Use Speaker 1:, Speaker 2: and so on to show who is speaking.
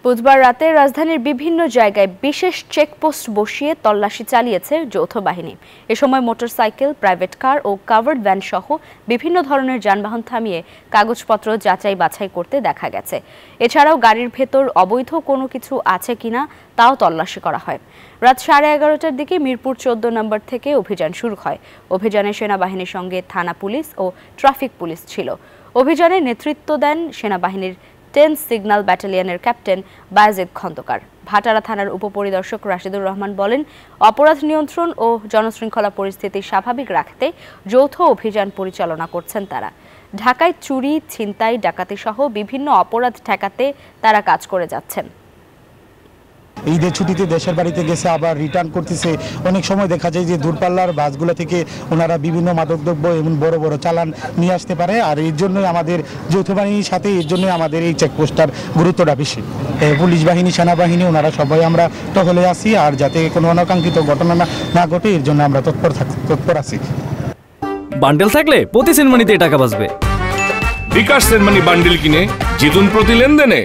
Speaker 1: বুধবার রাতে রাজধানীর বিভিন্ন জায়গায় বিশেষ চেকপোস্ট বসিয়ে তল্লাশি চালিয়েছে যৌথ বাহিনী। এ সময় মোটরসাইকেল, প্রাইভেট কার ও কাভার্ড ভ্যান সহ বিভিন্ন ধরনের যানবাহন থামিয়ে কাগজপত্র যাচাই বাছাই করতে দেখা গেছে। এছাড়াও গাড়ির ভেতর অবৈধ কোনো কিছু আছে কিনা তাও তল্লাশি করা হয়। রাত 11:30টার দিকে মিরপুর 14 নম্বর থেকে অভিযান শুরু হয়। অভিযানে সেনাবাহিনীর সঙ্গে থানা পুলিশ ও ট্রাফিক পুলিশ ছিল। অভিযানে নেতৃত্ব দেন সেনাবাহিনীর 10 সিগন্যাল ব্যাটালিয়নের ক্যাপ্টেন বায়েজিদ খন্দকার। ভাটারা থানার উপপরিদর্শক রাশিদুর রহমান বলেন, অপরাধ নিয়ন্ত্রণ ও জনশৃঙ্খলা পরিস্থিতি স্বাভাবিক রাখতে যৌথ অভিযান পরিচালনা করছেন তারা। ঢাকায় চুরি, ছিনতাই, ডাকাতি সহ বিভিন্ন অপরাধ ঠেকাতে তারা কাজ করে যাচ্ছেন।
Speaker 2: ঈদের ছুটিতে দেশের বাড়িতে গেছে, আবার রিটার্ন করতেছে। অনেক সময় দেখা যায় যে দূরপাল্লার বাসগুলো থেকে ওনারা বিভিন্ন মাদকদ্রব্য এবং বড় বড় চালান নিয়ে আসতে পারে। আর এর জন্যই আমাদের যৌথ বাহিনীর সাথে এর জন্যই আমাদের এই চেকপোস্টটার গুরুত্বটা বেশি। পুলিশ বাহিনী, সেনাবাহিনী ওনারা সবাই আমরা টহলে আছি, আর যাতে কোনো অনাকাঙ্ক্ষিত ঘটনা না ঘটে এর জন্য আমরা তৎপর আছি।
Speaker 3: বান্ডেল থাকলে প্রতি সেনমানিতে টাকা বাঁচবে।
Speaker 4: বিকাশ সেনমানি বান্ডেল কিনে জিতুন প্রতি লেনদেনে।